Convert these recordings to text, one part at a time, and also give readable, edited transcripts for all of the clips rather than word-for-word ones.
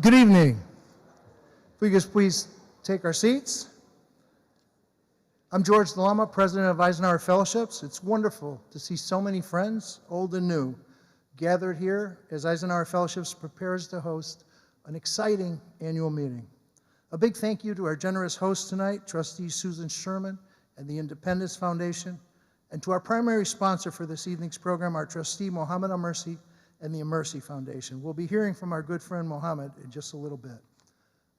Good evening. If we could please take our seats. I'm George DeLama, president of Eisenhower Fellowships. It's wonderful to see so many friends, old and new, gathered here as Eisenhower Fellowships prepares to host an exciting annual meeting. A big thank you to our generous host tonight, Trustee Susan Sherman and the Independence Foundation, and to our primary sponsor for this evening's program, our trustee, Mohammed Al-Mersi, and the Mercy Foundation. We'll be hearing from our good friend Mohammed in just a little bit.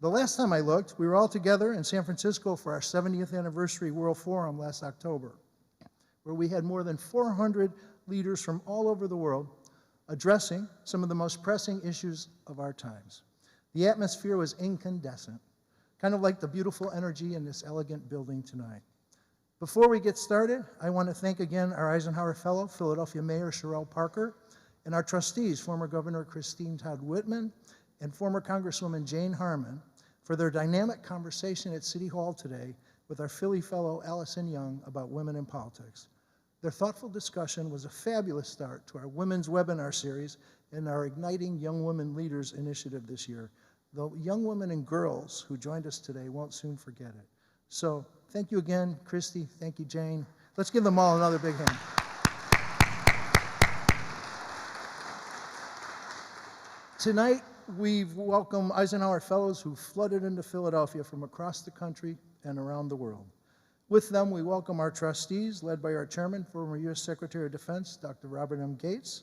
The last time I looked, we were all together in San Francisco for our 70th anniversary World Forum last October, where we had more than 400 leaders from all over the world addressing some of the most pressing issues of our times. The atmosphere was incandescent, kind of like the beautiful energy in this elegant building tonight. Before we get started, I want to thank again our Eisenhower Fellow, Philadelphia Mayor Sherelle Parker, and our trustees, former Governor Christine Todd Whitman and former Congresswoman Jane Harman, for their dynamic conversation at City Hall today with our Philly fellow Allison Young about women in politics. Their thoughtful discussion was a fabulous start to our Women's Webinar Series and our Igniting Young Women Leaders initiative this year. The young women and girls who joined us today won't soon forget it. So thank you again, Christy. Thank you, Jane. Let's give them all another big hand. Tonight, we've welcomed Eisenhower Fellows who flooded into Philadelphia from across the country and around the world. With them, we welcome our trustees, led by our chairman, former U.S. Secretary of Defense, Dr. Robert M. Gates.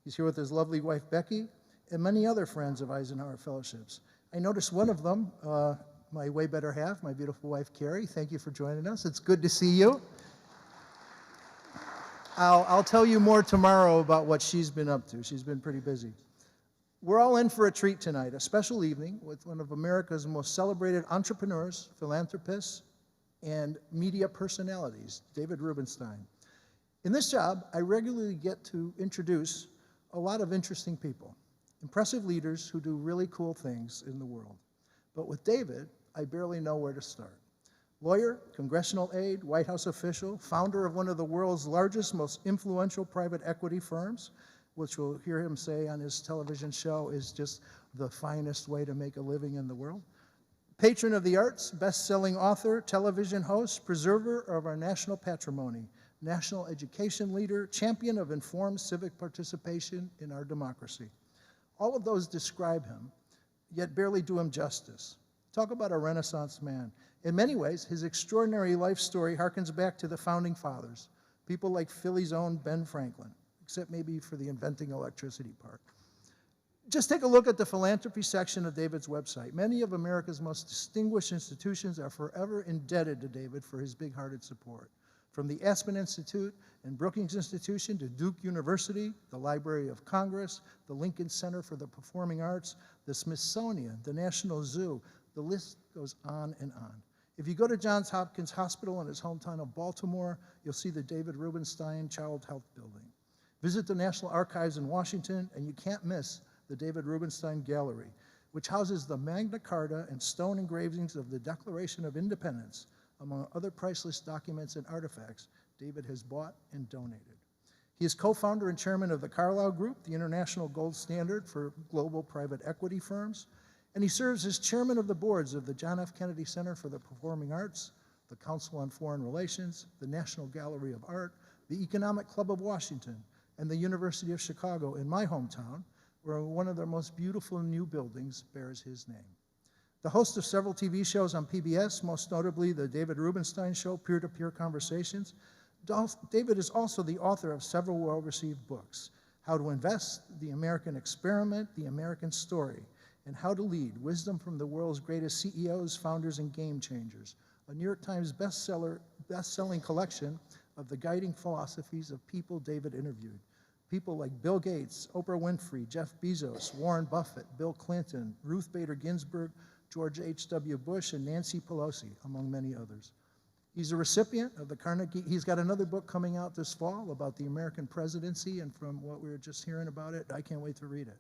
He's here with his lovely wife, Becky, and many other friends of Eisenhower Fellowships. I noticed one of them, my way better half, my beautiful wife, Carrie. Thank you for joining us. It's good to see you. I'll tell you more tomorrow about what she's been up to. She's been pretty busy. We're all in for a treat tonight, a special evening with one of America's most celebrated entrepreneurs, philanthropists, and media personalities, David Rubenstein. In this job, I regularly get to introduce a lot of interesting people, impressive leaders who do really cool things in the world. But with David, I barely know where to start. Lawyer, congressional aide, White House official, founder of one of the world's largest, most influential private equity firms, which we'll hear him say on his television show is just the finest way to make a living in the world. Patron of the arts, best-selling author, television host, preserver of our national patrimony, national education leader, champion of informed civic participation in our democracy. All of those describe him, yet barely do him justice. Talk about a Renaissance man. In many ways, his extraordinary life story harkens back to the founding fathers, people like Philly's own Ben Franklin, except maybe for the inventing electricity part. Just take a look at the philanthropy section of David's website. Many of America's most distinguished institutions are forever indebted to David for his big-hearted support. From the Aspen Institute and Brookings Institution to Duke University, the Library of Congress, the Lincoln Center for the Performing Arts, the Smithsonian, the National Zoo, the list goes on and on. If you go to Johns Hopkins Hospital in his hometown of Baltimore, you'll see the David Rubenstein Child Health Building. Visit the National Archives in Washington, and you can't miss the David Rubenstein Gallery, which houses the Magna Carta and stone engravings of the Declaration of Independence, among other priceless documents and artifacts David has bought and donated. He is co-founder and chairman of the Carlyle Group, the international gold standard for global private equity firms, and he serves as chairman of the boards of the John F. Kennedy Center for the Performing Arts, the Council on Foreign Relations, the National Gallery of Art, the Economic Club of Washington, and the University of Chicago in my hometown, where one of their most beautiful new buildings bears his name. The host of several TV shows on PBS, most notably the David Rubenstein Show, Peer-to-Peer Conversations, David is also the author of several well-received books, How to Invest, The American Experiment, The American Story, and How to Lead, Wisdom from the World's Greatest CEOs, Founders, and Game Changers, a New York Times best-selling collection of the guiding philosophies of people David interviewed. People like Bill Gates, Oprah Winfrey, Jeff Bezos, Warren Buffett, Bill Clinton, Ruth Bader Ginsburg, George H.W. Bush, and Nancy Pelosi, among many others. He's a recipient of the Carnegie. He's got another book coming out this fall about the American presidency, and from what we were just hearing about it, I can't wait to read it.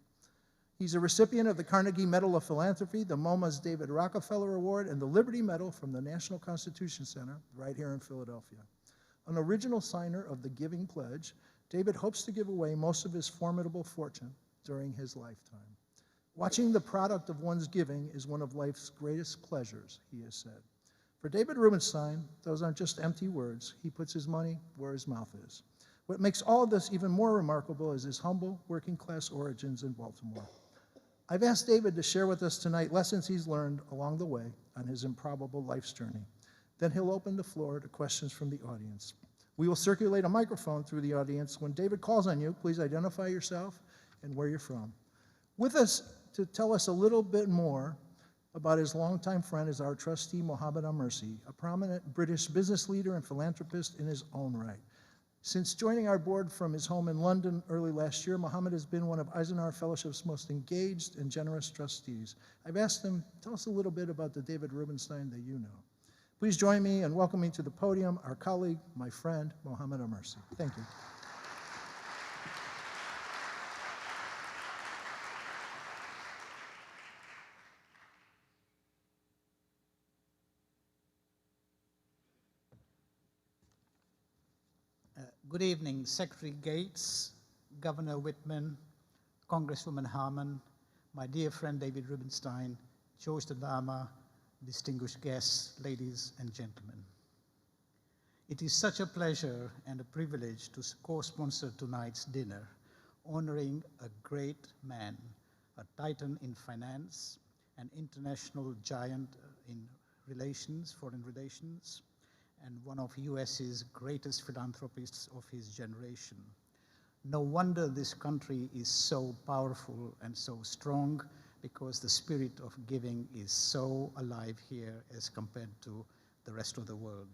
He's a recipient of the Carnegie Medal of Philanthropy, the MoMA's David Rockefeller Award, and the Liberty Medal from the National Constitution Center right here in Philadelphia. An original signer of the Giving Pledge, David hopes to give away most of his formidable fortune during his lifetime. Watching the product of one's giving is one of life's greatest pleasures, he has said. For David Rubenstein, those aren't just empty words. He puts his money where his mouth is. What makes all of this even more remarkable is his humble, working-class origins in Baltimore. I've asked David to share with us tonight lessons he's learned along the way on his improbable life's journey. Then he'll open the floor to questions from the audience. We will circulate a microphone through the audience. When David calls on you, please identify yourself and where you're from. With us to tell us a little bit more about his longtime friend is our trustee, Mohammed Al-Mersi, a prominent British business leader and philanthropist in his own right. Since joining our board from his home in London early last year, Mohammed has been one of Eisenhower Fellowship's most engaged and generous trustees. I've asked him, tell us a little bit about the David Rubenstein that you know. Please join me in welcoming to the podium our colleague, my friend, Mohammed Al-Mersi. Thank you. Good evening, Secretary Gates, Governor Whitman, Congresswoman Harman, my dear friend David Rubenstein, George Tadama, distinguished guests, ladies and gentlemen. It is such a pleasure and a privilege to co-sponsor tonight's dinner, honoring a great man, a titan in finance, an international giant in relations, foreign relations, and one of US's greatest philanthropists of his generation. No wonder this country is so powerful and so strong, because the spirit of giving is so alive here as compared to the rest of the world.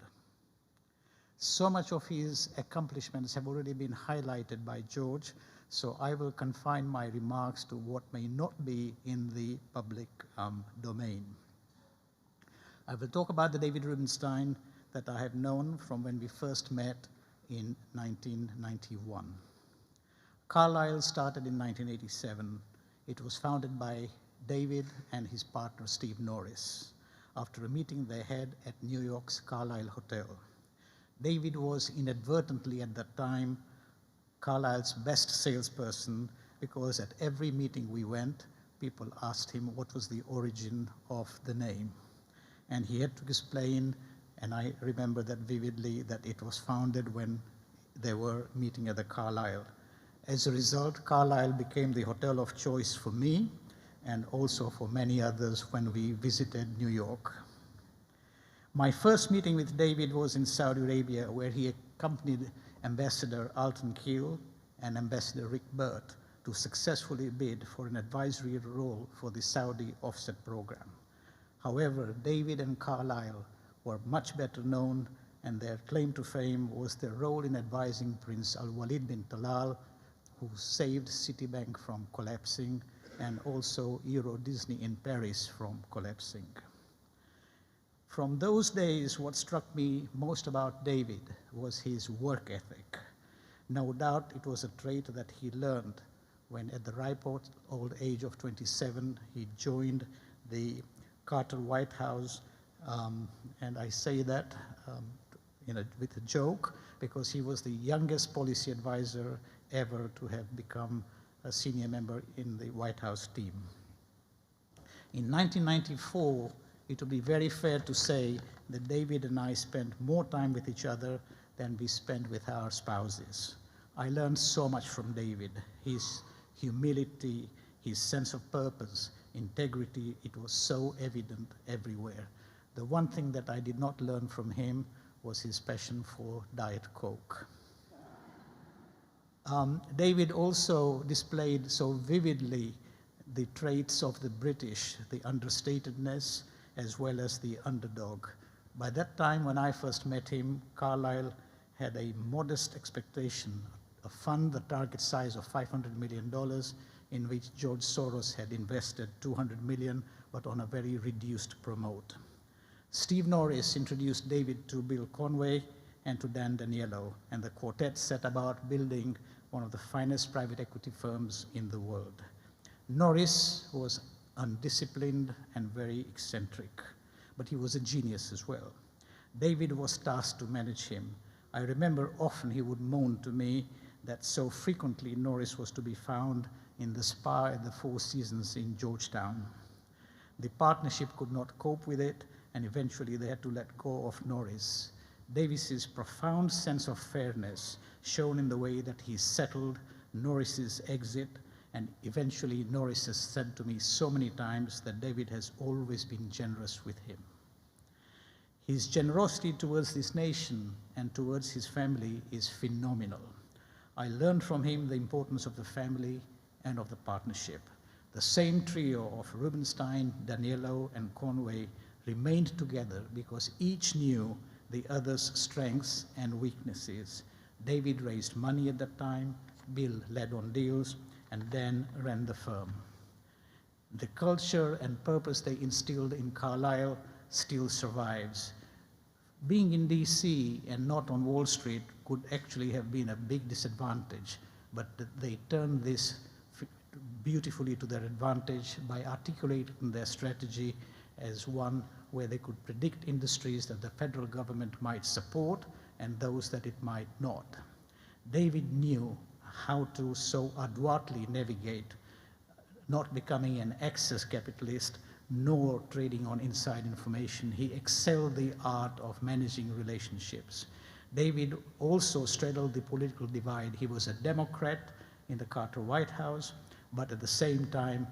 So much of his accomplishments have already been highlighted by George, so I will confine my remarks to what may not be in the public domain. I will talk about the David Rubenstein that I have known from when we first met in 1991. Carlyle started in 1987. It was founded by David and his partner Steve Norris after a meeting they had at New York's Carlyle Hotel. David was inadvertently at that time Carlyle's best salesperson, because at every meeting we went, people asked him what was the origin of the name. And he had to explain, and I remember that vividly, that it was founded when they were meeting at the Carlyle. As a result, Carlyle became the hotel of choice for me and also for many others when we visited New York. My first meeting with David was in Saudi Arabia, where he accompanied Ambassador Alton Keel and Ambassador Rick Burt to successfully bid for an advisory role for the Saudi offset program. However, David and Carlyle were much better known, and their claim to fame was their role in advising Prince Al-Walid bin Talal, who saved Citibank from collapsing, and also Euro Disney in Paris from collapsing. From those days, what struck me most about David was his work ethic. No doubt it was a trait that he learned when, at the ripe old age of 27, he joined the Carter White House. And I say that with a joke, because he was the youngest policy advisor ever to have become a senior member in the White House team. In 1994, it would be very fair to say that David and I spent more time with each other than we spent with our spouses. I learned so much from David. His humility, his sense of purpose, integrity, it was so evident everywhere. The one thing that I did not learn from him was his passion for Diet Coke. David also displayed so vividly the traits of the British, the understatedness, as well as the underdog. By that time, when I first met him, Carlyle had a modest expectation, a fund, the target size of $500 million, in which George Soros had invested $200 million, but on a very reduced promote. Steve Norris introduced David to Bill Conway and to Dan Daniello, and the quartet set about building one of the finest private equity firms in the world. Norris was undisciplined and very eccentric, but he was a genius as well. David was tasked to manage him. I remember often he would moan to me that so frequently Norris was to be found in the spa at the Four Seasons in Georgetown. The partnership could not cope with it, and eventually they had to let go of Norris. Davis's profound sense of fairness shown in the way that he settled Norris's exit, and eventually Norris has said to me so many times that David has always been generous with him. His generosity towards this nation and towards his family is phenomenal. I learned from him the importance of the family and of the partnership. The same trio of Rubenstein, Daniello, and Conway remained together because each knew the other's strengths and weaknesses. David raised money at that time, Bill led on deals, and Dan ran the firm. The culture and purpose they instilled in Carlisle still survives. Being in DC and not on Wall Street could actually have been a big disadvantage, but they turned this beautifully to their advantage by articulating their strategy as one where they could predict industries that the federal government might support and those that it might not. David knew how to so adroitly navigate, not becoming an access capitalist, nor trading on inside information. He excelled the art of managing relationships. David also straddled the political divide. He was a Democrat in the Carter White House, but at the same time,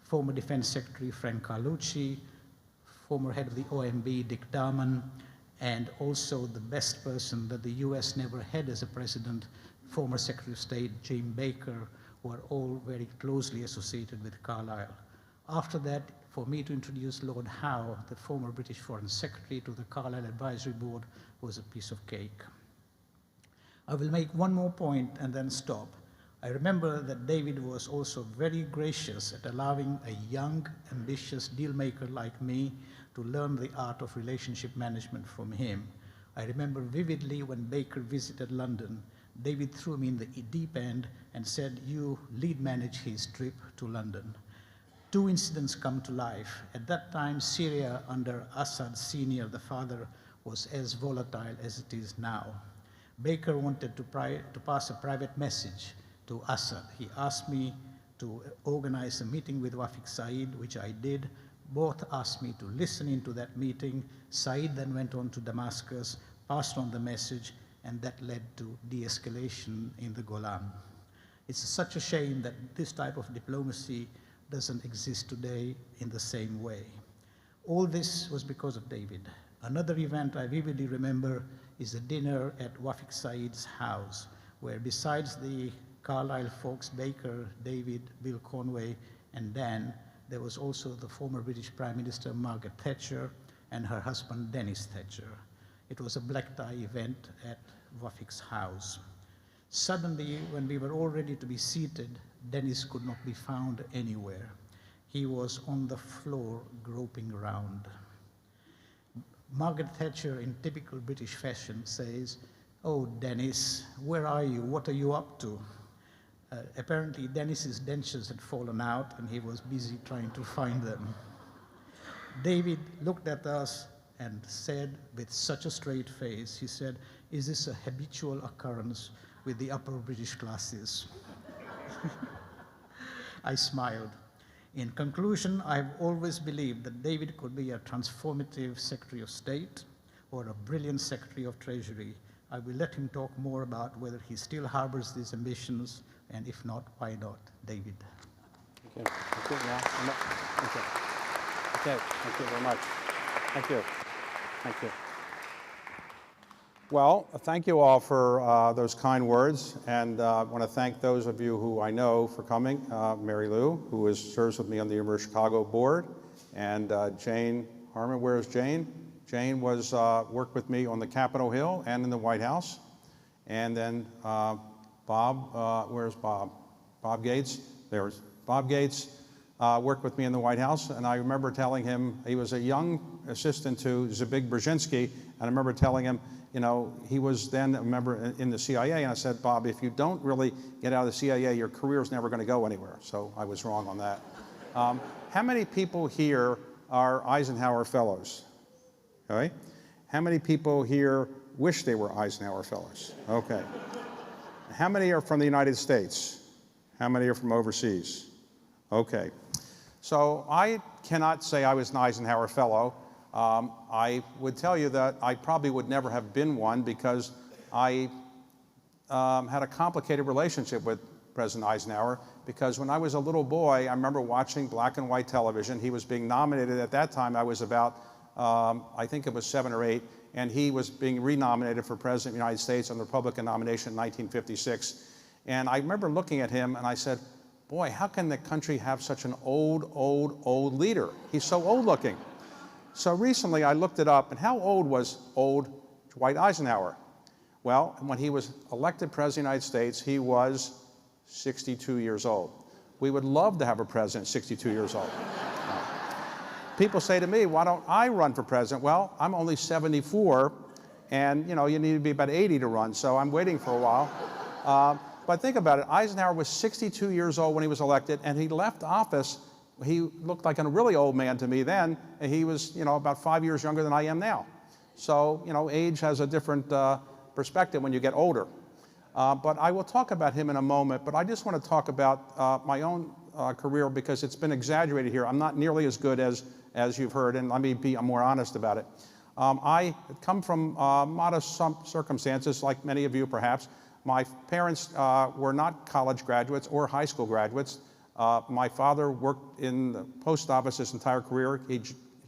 former Defense Secretary Frank Carlucci, former head of the OMB, Dick Darman, and also the best person that the US never had as a president, former Secretary of State Jim Baker, were all very closely associated with Carlisle. After that, for me to introduce Lord Howe, the former British Foreign Secretary, to the Carlisle Advisory Board was a piece of cake. I will make one more point and then stop. I remember that David was also very gracious at allowing a young, ambitious deal maker like me to learn the art of relationship management from him. I remember vividly when Baker visited London, David threw me in the deep end and said, "You lead manage his trip to London." Two incidents come to life. At that time, Syria under Assad Sr., the father, was as volatile as it is now. Baker wanted to pass a private message to Assad. He asked me to organize a meeting with Wafiq Said, which I did. Both asked me to listen into that meeting. Said then went on to Damascus, passed on the message, and that led to de-escalation in the Golan. It's such a shame that this type of diplomacy doesn't exist today in the same way. All this was because of David. Another event I vividly remember is a dinner at Wafiq Said's house, where besides the Carlisle folks, Baker, David, Bill Conway, and Dan, there was also the former British Prime Minister Margaret Thatcher and her husband Dennis Thatcher. It was a black tie event at Wafiq's house. Suddenly, when we were all ready to be seated, Dennis could not be found anywhere. He was on the floor groping around. Margaret Thatcher, in typical British fashion, says, "Oh, Dennis, where are you? What are you up to?" Apparently, Dennis's dentures had fallen out and he was busy trying to find them. David looked at us and said with such a straight face, he said, "Is this a habitual occurrence with the upper British classes?" I smiled. In conclusion, I've always believed that David could be a transformative Secretary of State or a brilliant Secretary of Treasury. I will let him talk more about whether he still harbors these ambitions, and if not, why not? David. Thank you. Thank you. Yeah. Thank you. Okay. Thank you very much. Thank you. Thank you. Well, thank you all for those kind words, and I want to thank those of you who I know for coming. Mary Lou, who serves with me on the University of Chicago board, and Jane Harmon. Where's Jane? Jane was worked with me on the Capitol Hill and in the White House, and then Bob. Where's Bob? Bob Gates. There's Bob Gates. Worked with me in the White House, and I remember telling him, he was a young assistant to Zbigniew Brzezinski, and I remember telling him, you know, he was then a member in the CIA, and I said, "Bob, if you don't really get out of the CIA, your career's never going to go anywhere." So I was wrong on that. How many people here are Eisenhower Fellows? Okay. How many people here wish they were Eisenhower Fellows? Okay. How many are from the United States? How many are from overseas? Okay. So I cannot say I was an Eisenhower Fellow. I would tell you that I probably would never have been one because I had a complicated relationship with President Eisenhower, because when I was a little boy, I remember watching black and white television. He was being nominated at that time. I was about, I think it was 7 or 8, and he was being renominated for President of the United States on the Republican nomination in 1956. And I remember looking at him and I said, boy, how can the country have such an old leader? He's so old looking. So recently I looked it up, and how old was old Dwight Eisenhower? Well, when he was elected President of the United States, he was 62 years old. We would love to have a president 62 years old. People say to me, why don't I run for president? Well, I'm only 74, and you know, you need to be about 80 to run, so I'm waiting for a while. But think about it, Eisenhower was 62 years old when he was elected, and he left office. He looked like a really old man to me then, and he was, you know, about 5 years younger than I am now. So, you know, age has a different perspective when you get older. But I will talk about him in a moment, but I just want to talk about my own career, because it's been exaggerated here. I'm not nearly as good as you've heard, and let me be more honest about it. I come from modest circumstances, like many of you perhaps. My parents were not college graduates or high school graduates. My father worked in the post office his entire career. He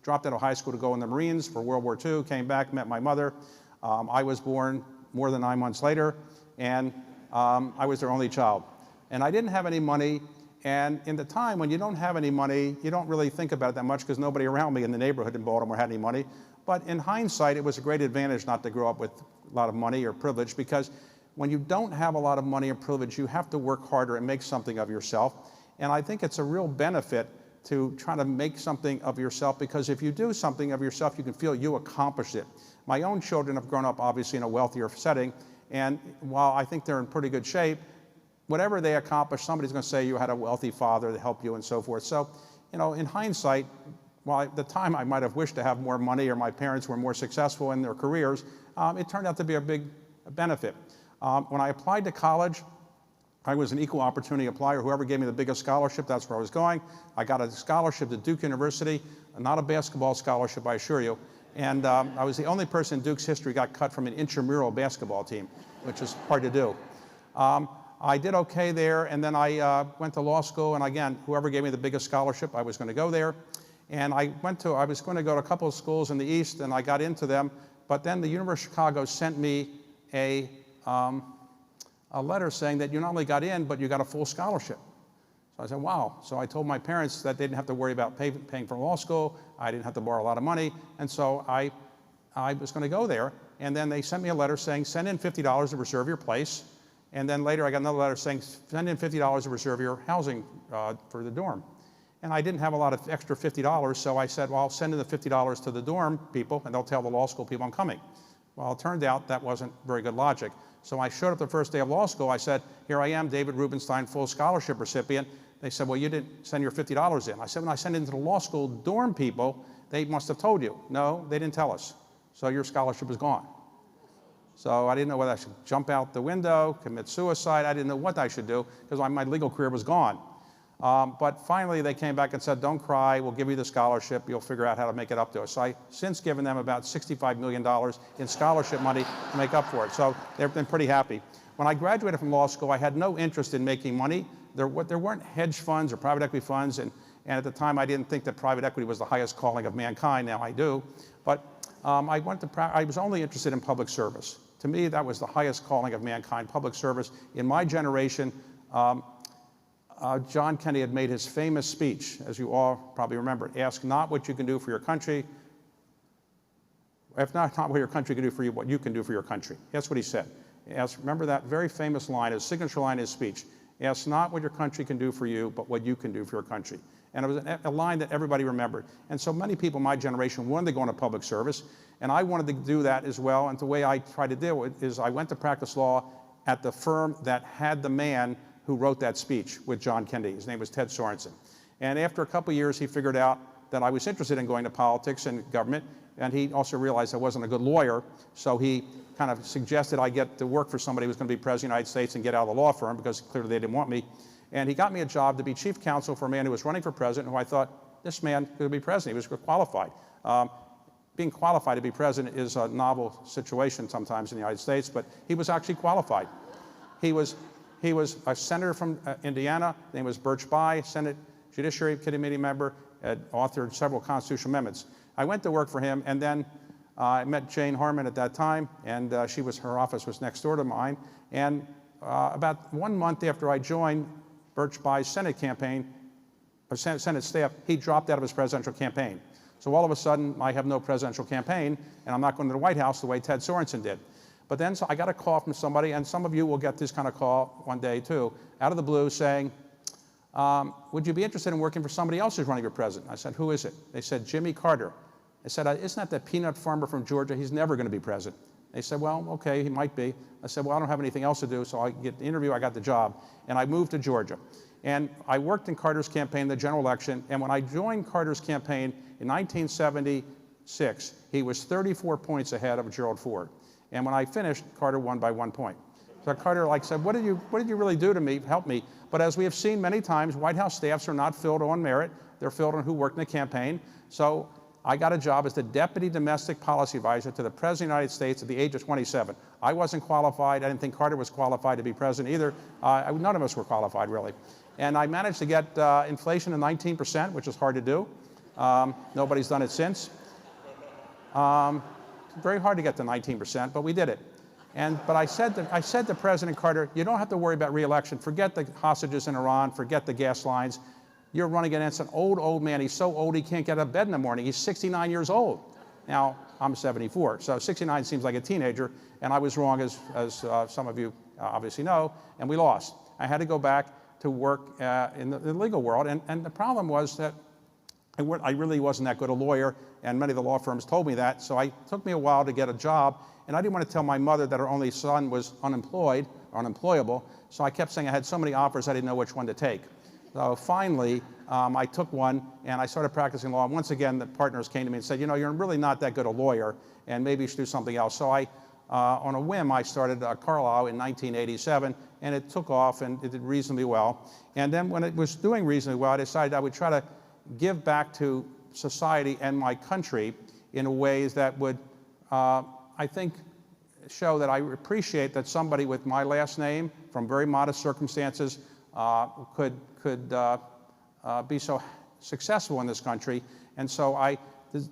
dropped out of high school to go in the Marines for World War II, came back, met my mother. I was born more than 9 months later, and I was their only child. And I didn't have any money, and in the time when you don't have any money, you don't really think about it that much, because nobody around me in the neighborhood in Baltimore had any money. But in hindsight, it was a great advantage not to grow up with a lot of money or privilege, because when you don't have a lot of money or privilege, you have to work harder and make something of yourself. And I think it's a real benefit to try to make something of yourself, because if you do something of yourself, you can feel you accomplished it. My own children have grown up obviously in a wealthier setting, and while I think they're in pretty good shape, whatever they accomplish, somebody's going to say you had a wealthy father to help you and so forth. So, you know, in hindsight, while at the time I might have wished to have more money, or my parents were more successful in their careers, it turned out to be a big benefit. When I applied to college, I was an equal opportunity applier. Whoever gave me the biggest scholarship, that's where I was going. I got a scholarship to Duke University, not a basketball scholarship, I assure you. And I was the only person in Duke's history got cut from an intramural basketball team, which is hard to do. I did okay there, and then I went to law school, and again, whoever gave me the biggest scholarship, I was going to go there. And I was going to go to a couple of schools in the East, and I got into them, but then the University of Chicago sent me a letter saying that you not only got in, but you got a full scholarship. So I said, wow. So I told my parents that they didn't have to worry about paying for law school. I didn't have to borrow a lot of money. And so I was going to go there. And then they sent me a letter saying, send in $50 to reserve your place. And then later I got another letter saying, send in $50 to reserve your housing for the dorm. And I didn't have a lot of extra $50, so I said, well, I'll send in the $50 to the dorm people, and they'll tell the law school people I'm coming. Well, it turned out that wasn't very good logic. So I showed up the first day of law school. I said, here I am, David Rubenstein, full scholarship recipient. They said, well, you didn't send your $50 in. I said, when I sent it to the law school dorm people, they must have told you. No, they didn't tell us. So your scholarship is gone. So I didn't know whether I should jump out the window, commit suicide. I didn't know what I should do, because my legal career was gone. But finally, they came back and said, don't cry, we'll give you the scholarship, you'll figure out how to make it up to us. So I've since given them about $65 million in scholarship money to make up for it. So they've been pretty happy. When I graduated from law school, I had no interest in making money. There weren't hedge funds or private equity funds, and at the time I didn't think that private equity was the highest calling of mankind. Now I do. But I was only interested in public service. To me, that was the highest calling of mankind, public service. In my generation, John Kennedy had made his famous speech, as you all probably remember. Ask not what you can do for your country, if not what your country can do for you, what you can do for your country. That's what he said. Remember that very famous line, his signature line in his speech. Ask not what your country can do for you, but what you can do for your country. And it was a line that everybody remembered. And so many people in my generation wanted to go into public service, and I wanted to do that as well. And the way I tried to do it is I went to practice law at the firm that had the man who wrote that speech with John Kennedy. His name was Ted Sorensen. And after a couple of years, he figured out that I was interested in going to politics and government, and he also realized I wasn't a good lawyer, so he kind of suggested I get to work for somebody who was going to be president of the United States and get out of the law firm, because clearly they didn't want me. And he got me a job to be chief counsel for a man who was running for president, who I thought, this man could be president. He was qualified. Being qualified to be president is a novel situation sometimes in the United States, but he was actually qualified. He was a senator from Indiana. His name was Birch Bayh, Senate Judiciary Committee member, had authored several constitutional amendments. I went to work for him, and then I met Jane Harman at that time, and her office was next door to mine. And about 1 month after I joined Birch Bayh's Senate campaign, or Senate staff, he dropped out of his presidential campaign. So all of a sudden, I have no presidential campaign, and I'm not going to the White House the way Ted Sorensen did. But then so I got a call from somebody, and some of you will get this kind of call one day too, out of the blue saying, would you be interested in working for somebody else who's running for president? I said, who is it? They said, Jimmy Carter. I said, isn't that the peanut farmer from Georgia? He's never going to be president. They said, well, okay, he might be. I said, well, I don't have anything else to do, so I get the interview, I got the job, and I moved to Georgia. And I worked in Carter's campaign, the general election, and when I joined Carter's campaign in 1976, he was 34 points ahead of Gerald Ford. And when I finished, Carter won by 1 point. So Carter said, what did you really do to me, help me? But as we have seen many times, White House staffs are not filled on merit, they're filled on who worked in the campaign. So I got a job as the Deputy Domestic Policy Advisor to the President of the United States at the age of 27. I wasn't qualified. I didn't think Carter was qualified to be president either. None of us were qualified, really. And I managed to get inflation to 19%, which is hard to do. Nobody's done it since. Very hard to get to 19%, but we did it. But I said to President Carter, you don't have to worry about re-election. Forget the hostages in Iran. Forget the gas lines. You're running against an old man. He's so old he can't get out of bed in the morning. He's 69 years old. Now, I'm 74, so 69 seems like a teenager, and I was wrong, as some of you obviously know, and we lost. I had to go back to work in the legal world, and the problem was that I really wasn't that good a lawyer, and many of the law firms told me that, so it took me a while to get a job, and I didn't want to tell my mother that her only son was unemployed, or unemployable, so I kept saying I had so many offers I didn't know which one to take. So finally, I took one, and I started practicing law. And once again, the partners came to me and said, you know, you're really not that good a lawyer, and maybe you should do something else. So on a whim, I started Carlisle in 1987, and it took off, and it did reasonably well. And then when it was doing reasonably well, I decided I would try to give back to society and my country in ways that would, I think, show that I appreciate that somebody with my last name from very modest circumstances could be so successful in this country. And so I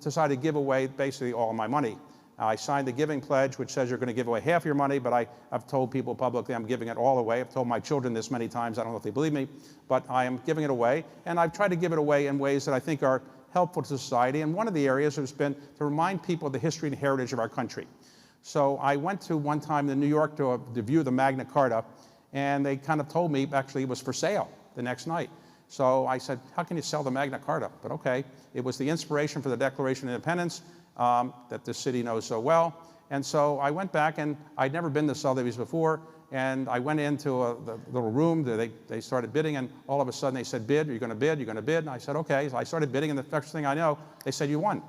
decided to give away basically all of my money. I signed the giving pledge, which says you're going to give away half your money, but I've told people publicly I'm giving it all away. I've told my children this many times. I don't know if they believe me, but I am giving it away. And I've tried to give it away in ways that I think are helpful to society. And one of the areas has been to remind people of the history and heritage of our country. So I went to one time in New York to view the Magna Carta, and they kind of told me actually it was for sale the next night. So I said, how can you sell the Magna Carta? But okay, it was the inspiration for the Declaration of Independence that the city knows so well. And so I went back, and I'd never been to Sotheby's before, and I went into the little room, they started bidding, and all of a sudden they said, bid, are you going to bid, you're going to bid? And I said, okay. So I started bidding, and the first thing I know, they said, you won.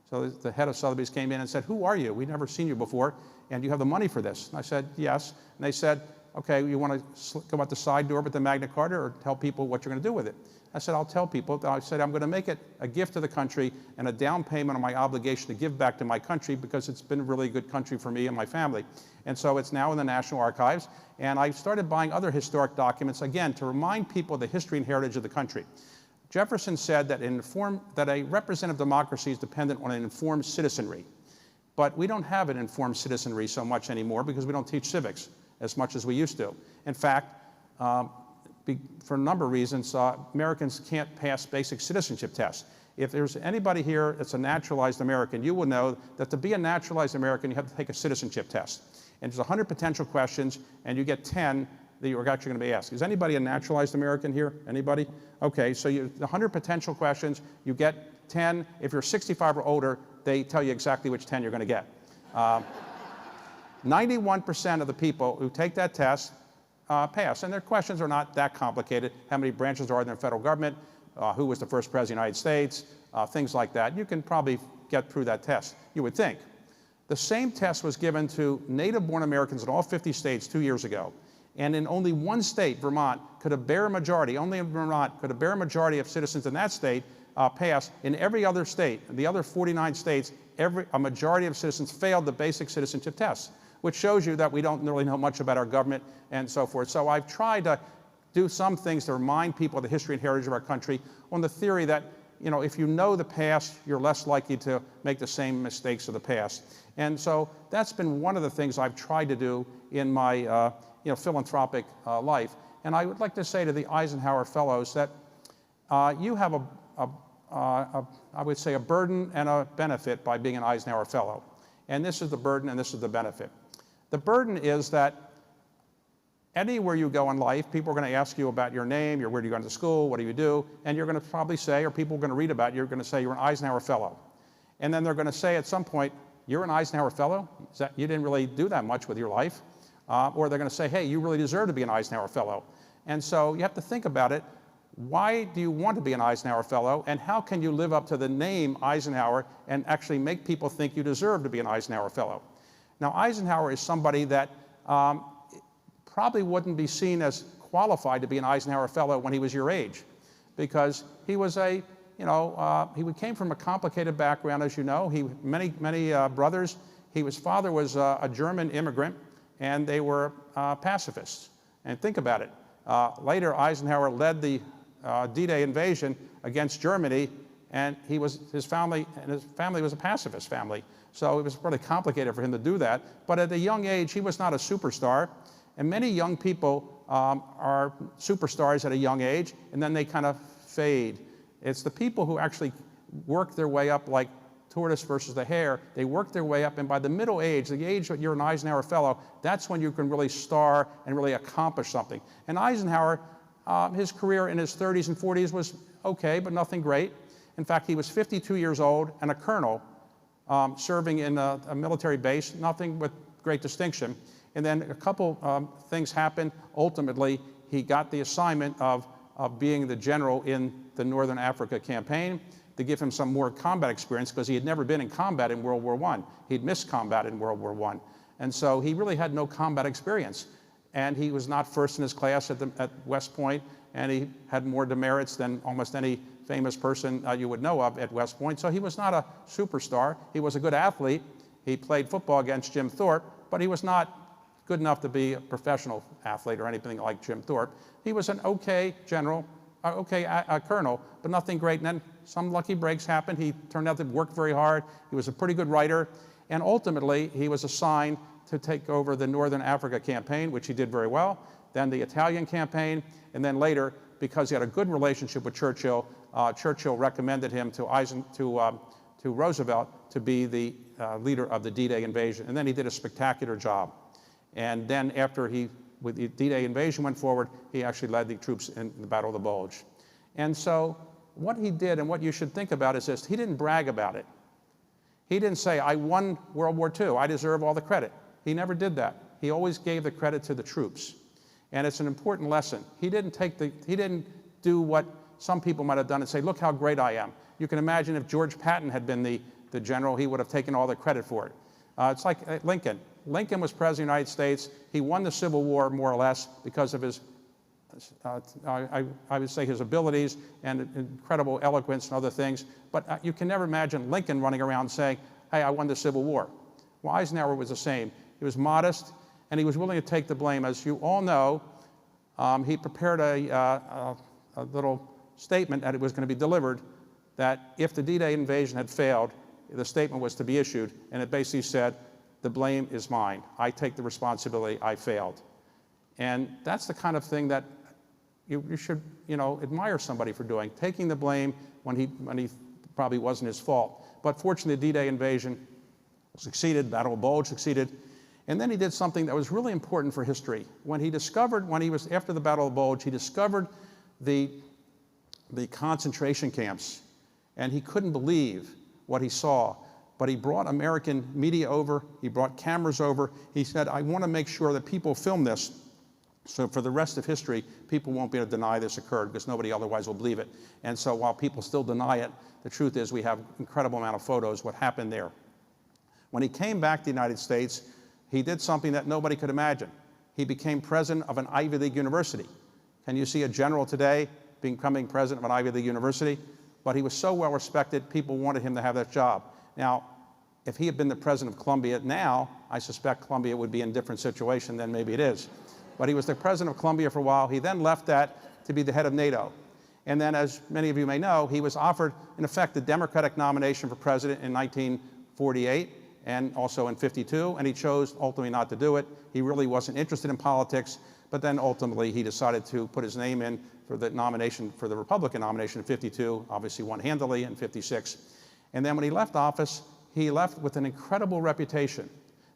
So the head of Sotheby's came in and said, who are you? We've never seen you before, and you have the money for this. And I said, yes. And they said, okay, you want to go out the side door with the Magna Carta or tell people what you're going to do with it? I said, I'll tell people. I said, I'm going to make it a gift to the country and a down payment on my obligation to give back to my country because it's been a really good country for me and my family. And so it's now in the National Archives. And I started buying other historic documents, again, to remind people of the history and heritage of the country. Jefferson said that a representative democracy is dependent on an informed citizenry. But we don't have an informed citizenry so much anymore because we don't teach civics as much as we used to. In fact, for a number of reasons, Americans can't pass basic citizenship tests. If there's anybody here that's a naturalized American, you will know that to be a naturalized American, you have to take a citizenship test. And there's 100 potential questions, and you get 10 that you're actually going to be asked. Is anybody a naturalized American here? Anybody? Okay, so 100 potential questions, you get 10. If you're 65 or older, they tell you exactly which 10 you're going to get. 91% of the people who take that test pass, and their questions are not that complicated. How many branches are there in the federal government? Who was the first president of the United States? Things like that. You can probably get through that test, you would think. The same test was given to native-born Americans in all 50 states 2 years ago, And in only one state, Vermont, could a bare majority, only in Vermont, could a bare majority of citizens in that state pass. In every other state, the other 49 states, a majority of citizens failed the basic citizenship tests, which shows you that we don't really know much about our government and so forth. So I've tried to do some things to remind people of the history and heritage of our country on the theory that, if you know the past, you're less likely to make the same mistakes of the past. And so that's been one of the things I've tried to do in my philanthropic life. And I would like to say to the Eisenhower Fellows that you have I would say, a burden and a benefit by being an Eisenhower Fellow. And this is the burden and this is the benefit. The burden is that anywhere you go in life, people are going to ask you about your name, where do you go to school, what do you do, and you're going to probably say, or people are going to read about you, you're going to say you're an Eisenhower Fellow. And then they're going to say at some point, you're an Eisenhower Fellow? You didn't really do that much with your life. Or they're going to say, hey, you really deserve to be an Eisenhower Fellow. And so you have to think about it. Why do you want to be an Eisenhower Fellow, and how can you live up to the name Eisenhower and actually make people think you deserve to be an Eisenhower Fellow? Now, Eisenhower is somebody that probably wouldn't be seen as qualified to be an Eisenhower Fellow when he was your age, because he was he came from a complicated background, as you know. Many brothers. His father was a German immigrant, and they were pacifists. And think about it. Later, Eisenhower led the D-Day invasion against Germany, and his family was a pacifist family. So it was really complicated for him to do that. But at a young age, he was not a superstar. And many young people are superstars at a young age, and then they kind of fade. It's the people who actually work their way up like tortoise versus the hare. They work their way up, and by the middle age, the age that you're an Eisenhower Fellow, that's when you can really star and really accomplish something. And Eisenhower, his career in his 30s and 40s was okay, but nothing great. In fact, he was 52 years old and a colonel serving in a military base, nothing with great distinction. And then a couple things happened. Ultimately, he got the assignment of being the general in the Northern Africa campaign, to give him some more combat experience, because he had never been in combat in World War I. He'd missed combat in World War I. And so he really had no combat experience. And he was not first in his class at West Point, and he had more demerits than almost any famous person you would know of at West Point. So he was not a superstar. He was a good athlete. He played football against Jim Thorpe, but he was not good enough to be a professional athlete or anything like Jim Thorpe. He was an okay general, colonel, but nothing great. And then some lucky breaks happened. He turned out to work very hard. He was a pretty good writer. And ultimately, he was assigned to take over the Northern Africa campaign, which he did very well, then the Italian campaign, and then later, because he had a good relationship with Churchill, Churchill recommended him to Roosevelt to be the leader of the D-Day invasion. And then he did a spectacular job. And then after with the D-Day invasion went forward, he actually led the troops in the Battle of the Bulge. And so what he did, and what you should think about, is this: he didn't brag about it. He didn't say, I won World War II, I deserve all the credit. He never did that. He always gave the credit to the troops. And it's an important lesson. He didn't do what some people might have done and say, look how great I am. You can imagine if George Patton had been the general, he would have taken all the credit for it. It's like Lincoln. Lincoln was president of the United States. He won the Civil War, more or less, because of his, I would say, his abilities and incredible eloquence and other things. But you can never imagine Lincoln running around saying, hey, I won the Civil War. Well, Eisenhower was the same. He was modest, and he was willing to take the blame. As you all know, he prepared a little statement that it was going to be delivered, that if the D-Day invasion had failed, the statement was to be issued, and it basically said, the blame is mine. I take the responsibility. I failed. And that's the kind of thing that you should, admire somebody for doing, taking the blame when he probably wasn't his fault. But fortunately, the D-Day invasion succeeded, Battle of Bulge succeeded. And then he did something that was really important for history. After the Battle of Bulge, he discovered the concentration camps, and he couldn't believe what he saw. But he brought American media over, he brought cameras over. He said, I want to make sure that people film this, so for the rest of history, people won't be able to deny this occurred, because nobody otherwise will believe it. And so while people still deny it, the truth is we have an incredible amount of photos what happened there. When he came back to the United States, he did something that nobody could imagine. he became president of an Ivy League university. Can you see a general today becoming president of an Ivy League university? But he was so well respected, people wanted him to have that job. Now, if he had been the president of Columbia now, I suspect Columbia would be in a different situation than maybe it is. But he was the president of Columbia for a while. He then left that to be the head of NATO. And then, as many of you may know, he was offered, in effect, the Democratic nomination for president in 1948 and also in 52, and he chose ultimately not to do it. He really wasn't interested in politics, but then ultimately he decided to put his name in for the nomination, for the Republican nomination in 52, obviously won handily in 56. And then when he left office, he left with an incredible reputation.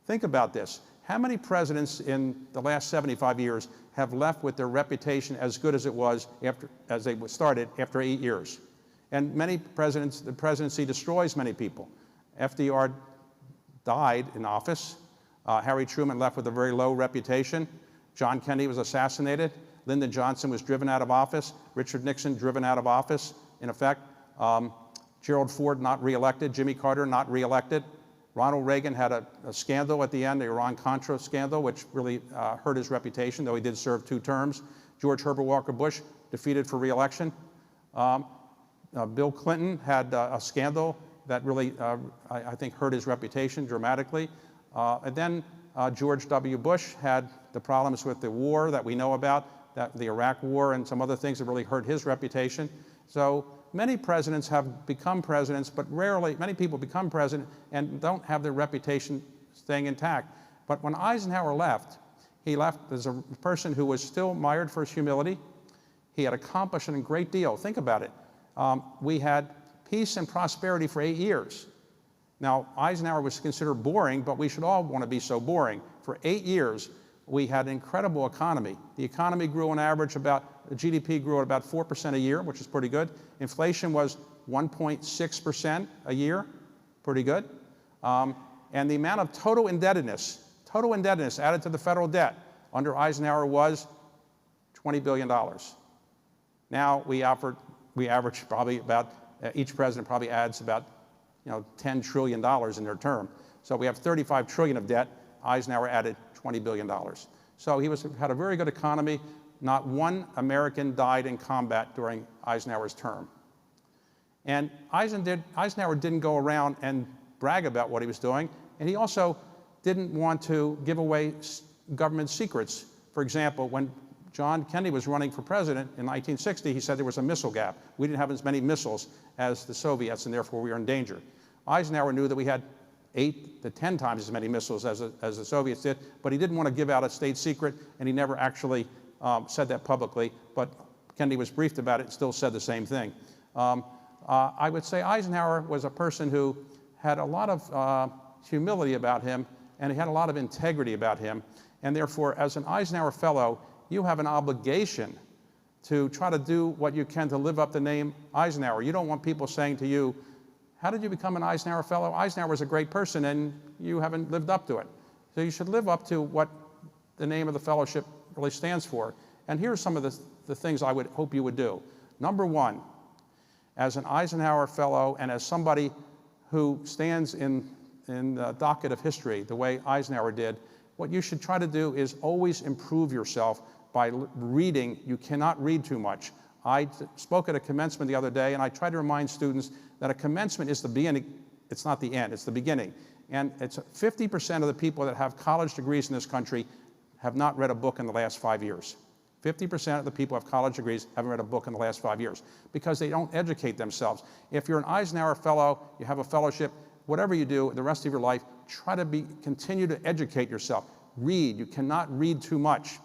Think about this. How many presidents in the last 75 years have left with their reputation as good as it was as they started after 8 years? And many presidents, the presidency destroys many people. FDR died in office. Harry Truman left with a very low reputation. John Kennedy was assassinated. Lyndon Johnson was driven out of office. Richard Nixon driven out of office, in effect. Gerald Ford not reelected. Jimmy Carter not reelected. Ronald Reagan had a scandal at the end, the Iran-Contra scandal, which really hurt his reputation, though he did serve 2 terms. George Herbert Walker Bush defeated for reelection. Bill Clinton had a scandal that really, I think, hurt his reputation dramatically. And then George W. Bush had the problems with the war that we know about, the Iraq War and some other things that really hurt his reputation. So many presidents have become presidents, but rarely, many people become president and don't have their reputation staying intact. But when Eisenhower left, he left as a person who was still mired for his humility. He had accomplished a great deal. Think about it. We had peace and prosperity for 8 years. Now, Eisenhower was considered boring, but we should all want to be so boring. For 8 years, we had an incredible economy. The economy grew on average the GDP grew at about 4% a year, which is pretty good. Inflation was 1.6% a year, pretty good. And the amount of total indebtedness added to the federal debt under Eisenhower was $20 billion. Now we average probably about, each president probably adds about $10 trillion in their term. So we have 35 trillion of debt. Eisenhower added $20 billion. So he had a very good economy. Not one American died in combat during Eisenhower's term. And Eisenhower didn't go around and brag about what he was doing, and he also didn't want to give away government secrets. For example, when John Kennedy was running for president in 1960, he said there was a missile gap. We didn't have as many missiles as the Soviets, and therefore we were in danger. Eisenhower knew that we had 8 to 10 times as many missiles as the Soviets did, but he didn't want to give out a state secret, and he never actually said that publicly, but Kennedy was briefed about it and still said the same thing. I would say Eisenhower was a person who had a lot of humility about him, and he had a lot of integrity about him, and therefore, as an Eisenhower Fellow, you have an obligation to try to do what you can to live up the name Eisenhower. You don't want people saying to you, how did you become an Eisenhower Fellow? Eisenhower was a great person, and you haven't lived up to it. So you should live up to what the name of the fellowship really stands for. And here are some of the things I would hope you would do. Number one, as an Eisenhower Fellow and as somebody who stands in the docket of history the way Eisenhower did, what you should try to do is always improve yourself by reading. You cannot read too much. I spoke at a commencement the other day, and I try to remind students that a commencement is the beginning. It's not the end, it's the beginning. And it's 50% of the people that have college degrees in this country have not read a book in the last 5 years. 50% of the people who have college degrees haven't read a book in the last 5 years because they don't educate themselves. If you're an Eisenhower Fellow, you have a fellowship, whatever you do the rest of your life, try to continue to educate yourself. Read. You cannot read too much.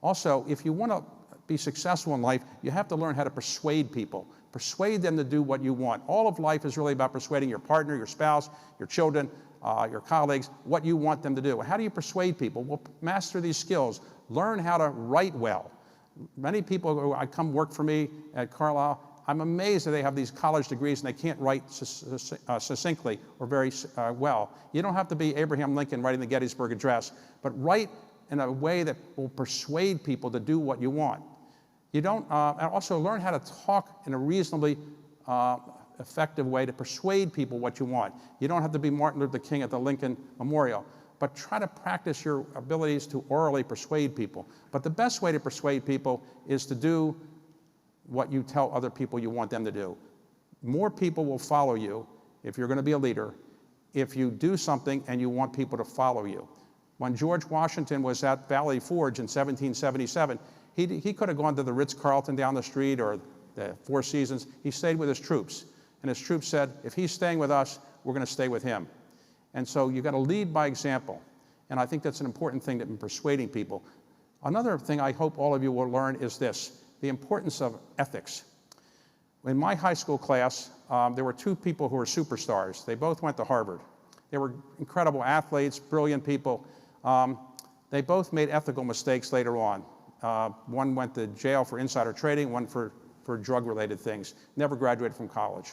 Also, if you want to be successful in life, you have to learn how to persuade people. Persuade them to do what you want. All of life is really about persuading your partner, your spouse, your children, your colleagues, what you want them to do. How do you persuade people? Well, master these skills. Learn how to write well. Many people who come work for me at Carlisle, I'm amazed that they have these college degrees and they can't write succinctly or very well. You don't have to be Abraham Lincoln writing the Gettysburg Address, but write in a way that will persuade people to do what you want. You don't, and also learn how to talk in a reasonably effective way to persuade people what you want. You don't have to be Martin Luther King at the Lincoln Memorial, but try to practice your abilities to orally persuade people. But the best way to persuade people is to do what you tell other people you want them to do. More people will follow you if you're going to be a leader, if you do something and you want people to follow you. When George Washington was at Valley Forge in 1777, he could have gone to the Ritz-Carlton down the street or the Four Seasons. He stayed with his troops. And his troops said, if he's staying with us, we're going to stay with him. And so you've got to lead by example. And I think that's an important thing in persuading people. Another thing I hope all of you will learn is this, the importance of ethics. In my high school class, there were two people who were superstars. They both went to Harvard. They were incredible athletes, brilliant people. They both made ethical mistakes later on. One went to jail for insider trading, one for drug-related things. Never graduated from college.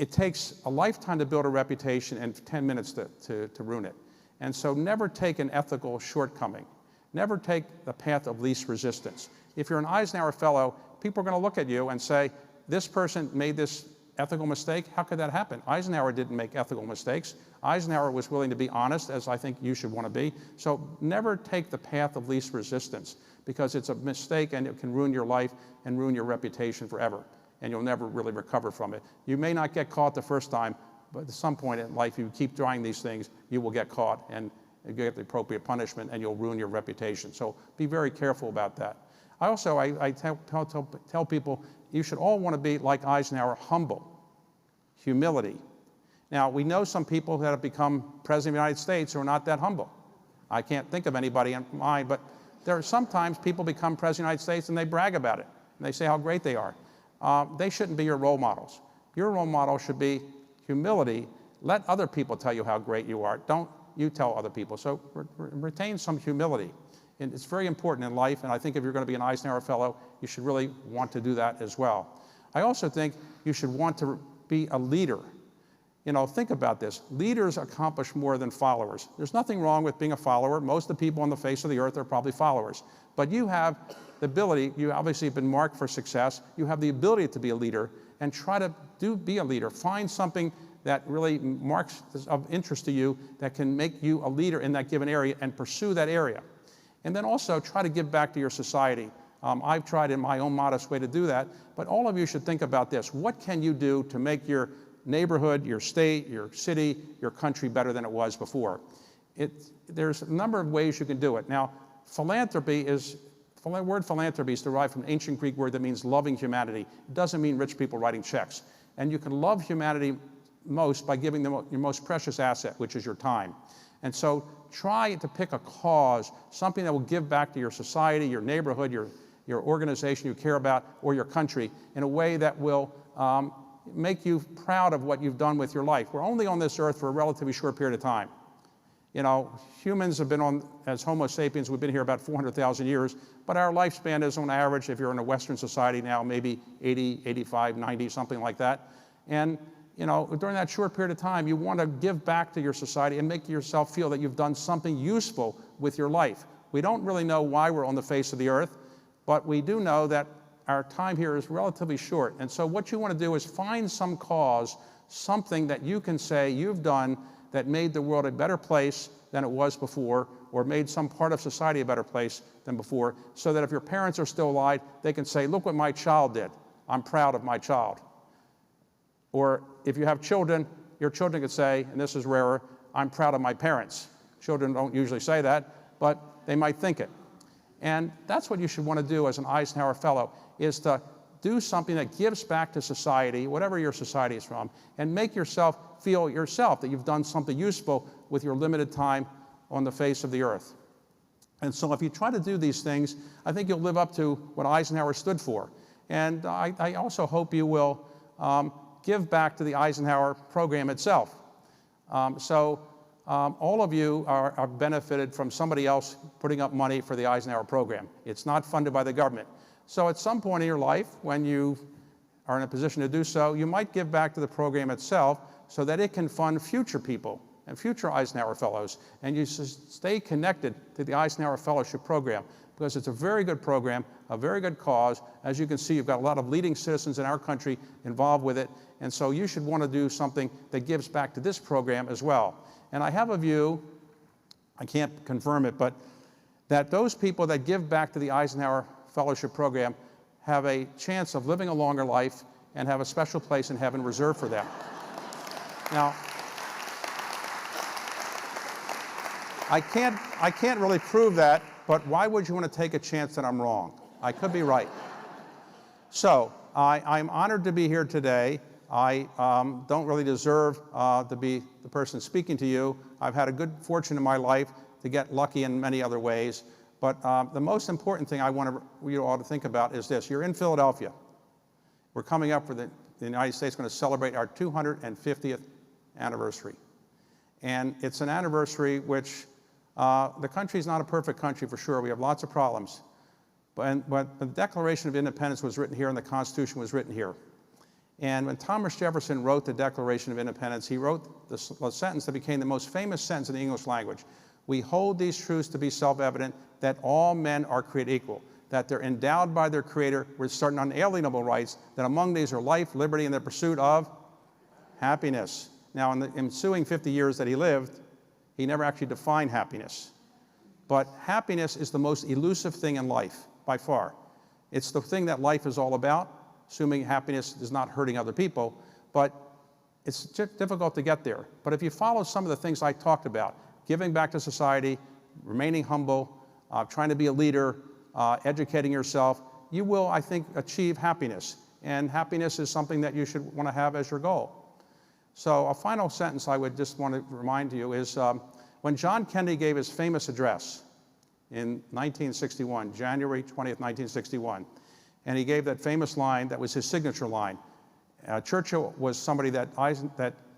It takes a lifetime to build a reputation and 10 minutes to ruin it. And so never take an ethical shortcoming. Never take the path of least resistance. If you're an Eisenhower Fellow, people are going to look at you and say, this person made this ethical mistake. How could that happen? Eisenhower didn't make ethical mistakes. Eisenhower was willing to be honest, as I think you should want to be. So never take the path of least resistance, because it's a mistake and it can ruin your life and ruin your reputation forever, and you'll never really recover from it. You may not get caught the first time, but at some point in life, you keep trying these things, you will get caught and you get the appropriate punishment and you'll ruin your reputation. So be very careful about that. I tell people, you should all want to be like Eisenhower, humble, humility. Now, we know some people that have become president of the United States who are not that humble. I can't think of anybody in mind, but there are sometimes people become president of the United States and they brag about it. And they say how great they are. They shouldn't be your role models. Your role model should be humility. Let other people tell you how great you are. Don't you tell other people. So retain some humility. And it's very important in life, and I think if you're going to be an Eisenhower Fellow, you should really want to do that as well. I also think you should want to be a leader. You know, think about this. Leaders accomplish more than followers. There's nothing wrong with being a follower. Most of the people on the face of the earth are probably followers. But you have the ability, you obviously have been marked for success, you have the ability to be a leader, and try to be a leader. Find something that really marks of interest to you that can make you a leader in that given area and pursue that area. And then also try to give back to your society. I've tried in my own modest way to do that, but all of you should think about this. What can you do to make your neighborhood, your state, your city, your country better than it was before? There's a number of ways you can do it. Now, the word philanthropy is derived from an ancient Greek word that means loving humanity. It doesn't mean rich people writing checks. And you can love humanity most by giving them your most precious asset, which is your time. And so try to pick a cause, something that will give back to your society, your neighborhood, your organization you care about, or your country in a way that will make you proud of what you've done with your life. We're only on this earth for a relatively short period of time. You know, humans have been on, as Homo sapiens, we've been here about 400,000 years, but our lifespan is on average, if you're in a Western society now, maybe 80, 85, 90, something like that. And you know, during that short period of time, you want to give back to your society and make yourself feel that you've done something useful with your life. We don't really know why we're on the face of the earth, but we do know that our time here is relatively short. And so what you want to do is find some cause, something that you can say you've done that made the world a better place than it was before, or made some part of society a better place than before, so that if your parents are still alive, they can say, look what my child did. I'm proud of my child. Or if you have children, your children could say, and this is rarer, I'm proud of my parents. Children don't usually say that, but they might think it. And that's what you should want to do as an Eisenhower Fellow, is to do something that gives back to society, whatever your society is from, and make yourself feel yourself that you've done something useful with your limited time on the face of the earth. And so if you try to do these things, I think you'll live up to what Eisenhower stood for. And I also hope you will give back to the Eisenhower program itself. All of you are benefited from somebody else putting up money for the Eisenhower program. It's not funded by the government. So at some point in your life, when you are in a position to do so, you might give back to the program itself so that it can fund future people and future Eisenhower Fellows. And you stay connected to the Eisenhower Fellowship program, because it's a very good program, a very good cause. As you can see, you've got a lot of leading citizens in our country involved with it. And so you should want to do something that gives back to this program as well. And I have a view, I can't confirm it, but that those people that give back to the Eisenhower Fellowship Program have a chance of living a longer life and have a special place in heaven reserved for them. Now, I can't really prove that, but why would you want to take a chance that I'm wrong? I could be right. So I'm honored to be here today. I don't really deserve to be the person speaking to you. I've had a good fortune in my life to get lucky in many other ways. But the most important thing I want you all to think about is this. You're in Philadelphia. We're coming up for the United States going to celebrate our 250th anniversary. And it's an anniversary which the country's not a perfect country for sure. We have lots of problems. But the Declaration of Independence was written here and the Constitution was written here. And when Thomas Jefferson wrote the Declaration of Independence, he wrote the sentence that became the most famous sentence in the English language. We hold these truths to be self-evident, that all men are created equal, that they're endowed by their Creator with certain unalienable rights, that among these are life, liberty, and the pursuit of happiness. Now, in the ensuing 50 years that he lived, he never actually defined happiness. But happiness is the most elusive thing in life, by far. It's the thing that life is all about, assuming happiness is not hurting other people, but it's difficult to get there. But if you follow some of the things I talked about, giving back to society, remaining humble, trying to be a leader, educating yourself, you will, I think, achieve happiness. And happiness is something that you should want to have as your goal. So a final sentence I would just want to remind you is when John Kennedy gave his famous address in 1961, January 20th, 1961, and he gave that famous line that was his signature line. Churchill was somebody that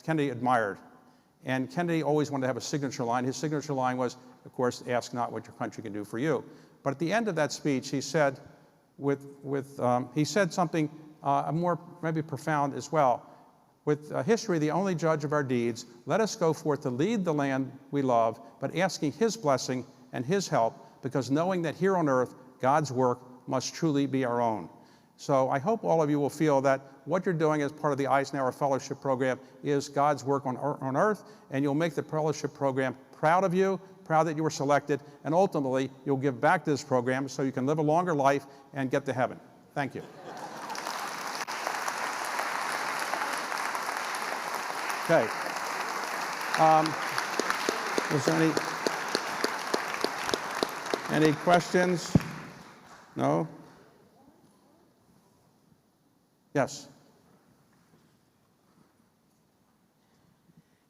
Kennedy admired. And Kennedy always wanted to have a signature line. His signature line was, of course, ask not what your country can do for you. But at the end of that speech, he said, he said something more maybe profound as well. With history the only judge of our deeds, let us go forth to lead the land we love, but asking his blessing and his help, because knowing that here on earth, God's work must truly be our own. So I hope all of you will feel that what you're doing as part of the Eisenhower Fellowship Program is God's work on earth, and you'll make the fellowship program proud of you, proud that you were selected, and ultimately you'll give back to this program so you can live a longer life and get to heaven. Thank you. Okay. Is there any questions? No? Yes.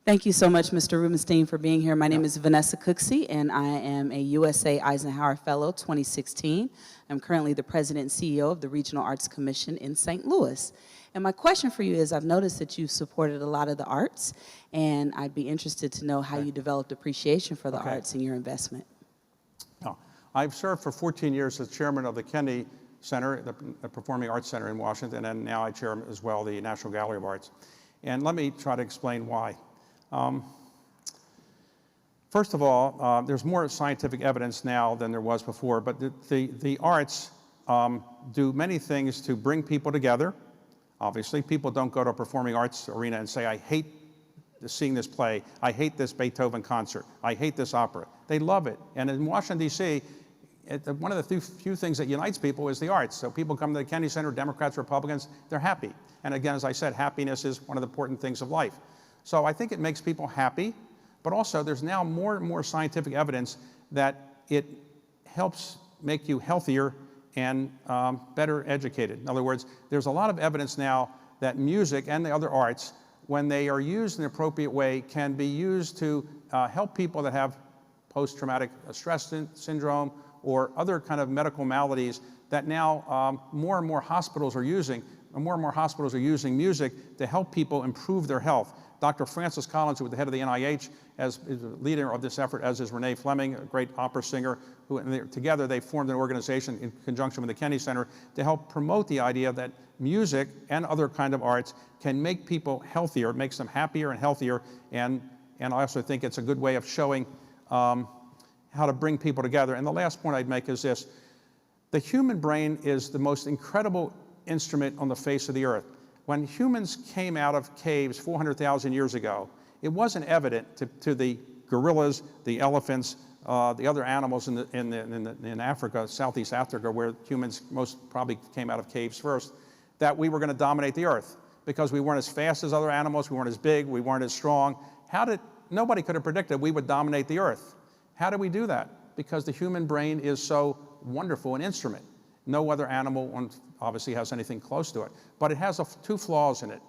Thank you so much, Mr. Rubenstein, for being here. My name is Vanessa Cooksey, and I am a USA Eisenhower Fellow 2016. I'm currently the President and CEO of the Regional Arts Commission in St. Louis. And my question for you is, I've noticed that you've supported a lot of the arts, and I'd be interested to know how you developed appreciation for the arts in your investment. Oh, I've served for 14 years as chairman of the Kennedy Center, the Performing Arts Center in Washington, and now I chair as well the National Gallery of Arts. And let me try to explain why. First of all, there's more scientific evidence now than there was before, but the arts do many things to bring people together. Obviously, people don't go to a performing arts arena and say, I hate seeing this play, I hate this Beethoven concert, I hate this opera. They love it. And in Washington, D.C., one of the few things that unites people is the arts. So people come to the Kennedy Center, Democrats, Republicans, they're happy. And again, as I said, happiness is one of the important things of life. So I think it makes people happy, but also there's now more and more scientific evidence that it helps make you healthier and better educated. In other words, there's a lot of evidence now that music and the other arts, when they are used in an appropriate way, can be used to help people that have post-traumatic stress syndrome or other kind of medical maladies that now more and more hospitals are using. More and more hospitals are using music to help people improve their health. Dr. Francis Collins, who was the head of the NIH, is the leader of this effort, as is Renee Fleming, a great opera singer, who together they formed an organization in conjunction with the Kennedy Center to help promote the idea that music and other kind of arts can make people healthier, it makes them happier and healthier, and I also think it's a good way of showing how to bring people together. And the last point I'd make is this. The human brain is the most incredible instrument on the face of the earth. When humans came out of caves 400,000 years ago, it wasn't evident to the gorillas, the elephants, the other animals in Africa, Southeast Africa, where humans most probably came out of caves first, that we were going to dominate the earth because we weren't as fast as other animals, we weren't as big, we weren't as strong. Nobody could have predicted we would dominate the earth. How did we do that? Because the human brain is so wonderful an instrument. No other animal obviously has anything close to it. But it has two flaws in it.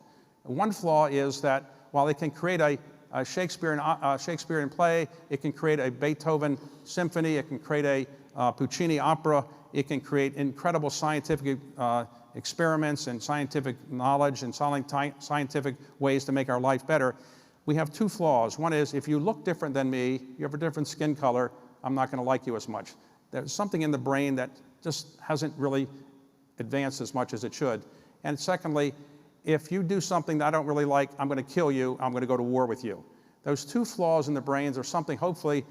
One flaw is that while it can create a Shakespearean play, it can create a Beethoven symphony, it can create a Puccini opera, it can create incredible scientific experiments and scientific knowledge and scientific ways to make our life better. We have two flaws. One is, if you look different than me, you have a different skin color, I'm not going to like you as much. There's something in the brain that just hasn't really advanced as much as it should. And secondly, if you do something that I don't really like, I'm going to kill you, I'm going to go to war with you. Those two flaws in the brains are something, hopefully,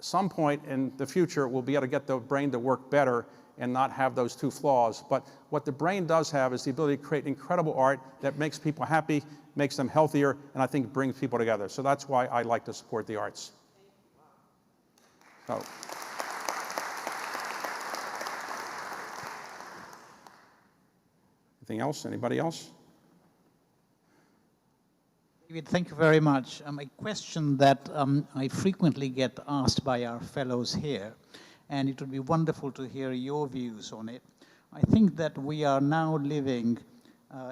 some point in the future, we'll be able to get the brain to work better and not have those two flaws. But what the brain does have is the ability to create incredible art that makes people happy, makes them healthier, and I think brings people together. So that's why I like to support the arts. So. Anything else? Anybody else? David, thank you very much. A question that I frequently get asked by our fellows here, and it would be wonderful to hear your views on it. I think that we are now living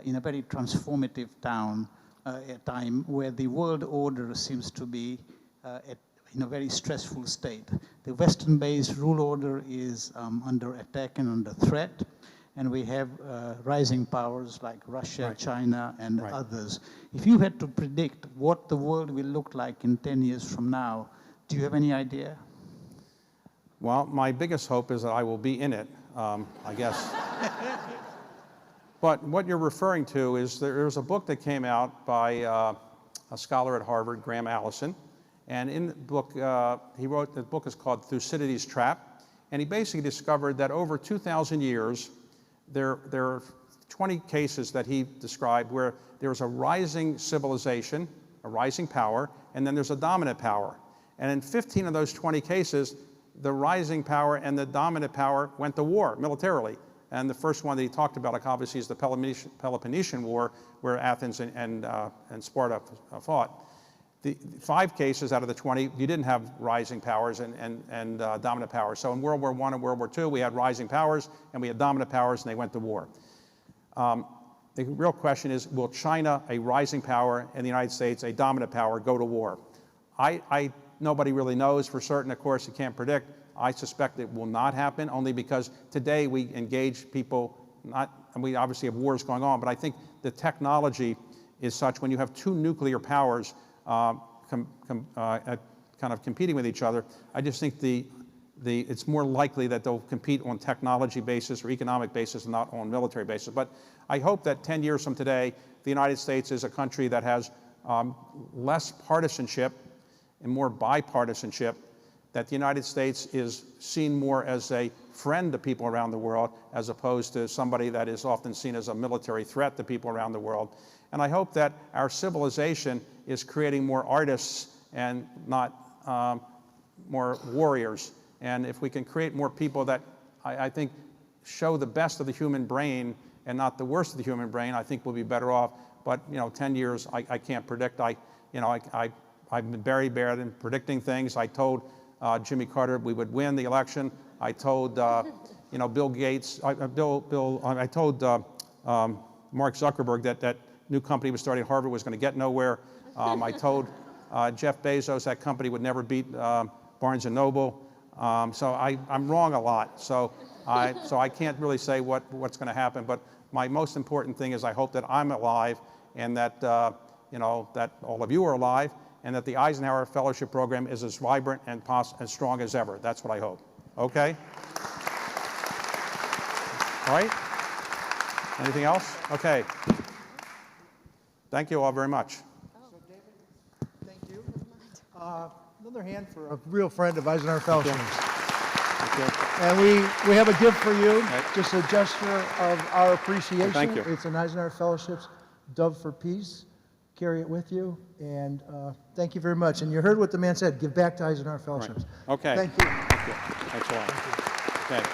in a very transformative time where the world order seems to be in a very stressful state. The Western-based rule order is under attack and under threat, and we have rising powers like Russia, right, China, and right, others. If you had to predict what the world will look like in 10 years from now, do you have any idea? Well, my biggest hope is that I will be in it, I guess. But what you're referring to is there's a book that came out by a scholar at Harvard, Graham Allison, and in the book, the book is called Thucydides' Trap, and he basically discovered that over 2,000 years, there are 20 cases that he described where there's a rising civilization, a rising power, and then there's a dominant power. And in 15 of those 20 cases, the rising power and the dominant power went to war militarily. And the first one that he talked about, obviously, is the Peloponnesian War, where Athens and Sparta fought. The 5 cases out of the 20, you didn't have rising powers and dominant powers. So in World War I and World War II, we had rising powers and we had dominant powers, and they went to war. The real question is, will China, a rising power, and the United States, a dominant power, go to war? Nobody really knows for certain. Of course, you can't predict. I suspect it will not happen, only because today we engage people, and we obviously have wars going on, but I think the technology is such when you have 2 nuclear powers kind of competing with each other, I just think it's more likely that they'll compete on technology basis or economic basis and not on military basis. But I hope that 10 years from today, the United States is a country that has less partisanship and more bipartisanship, that the United States is seen more as a friend to people around the world as opposed to somebody that is often seen as a military threat to people around the world. And I hope that our civilization is creating more artists and not more warriors. And if we can create more people that I think show the best of the human brain and not the worst of the human brain, I think we'll be better off. But 10 years, I can't predict. I've been very bad in predicting things. I told Jimmy Carter we would win the election. I told Bill Gates. I told Mark Zuckerberg that new company was starting at Harvard was going to get nowhere. I told Jeff Bezos that company would never beat Barnes & Noble. So I'm wrong a lot. So I can't really say what's going to happen. But my most important thing is I hope that I'm alive and that that all of you are alive, and that the Eisenhower Fellowship Program is as vibrant and as strong as ever. That's what I hope. Okay? All right? Anything else? Okay. Thank you all very much. So, David, thank you. Another hand for a real friend of Eisenhower Fellowship. And we have a gift for you, just a gesture of our appreciation. Thank you. It's an Eisenhower Fellowship's Dove for Peace. carry it with you. And thank you very much. And you heard what the man said, give back to Eisenhower All right. Fellowships. Okay. Thank you. Thank you. Thanks a lot. Okay.